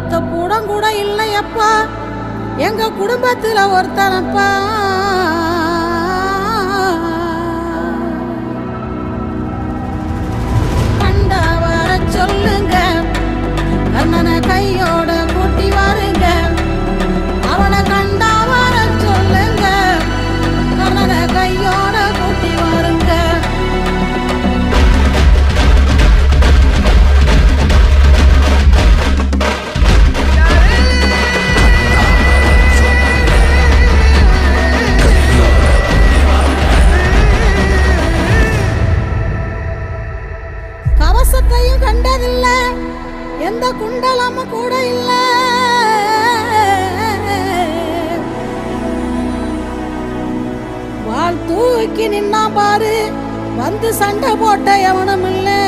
கூடம் கூட இல்லையப்பா எங்க குடும்பத்துல ஒருத்தனப்பா. கண்டா வர சொல்லுங்க, கண்ணனை கையோட கூட்டி வாருங்க. அவனை கண்டா வர சொல்லுங்க, கண்ணனை கையோட கூட்டி வாருங்க. கவசத்தையும் கண்டதில்ல, எந்த குண்டலமும் கூட இல்ல. வாள் தூக்கி நின்னா பாரு, வந்து சண்டை போட்ட எவனும் இல்லை.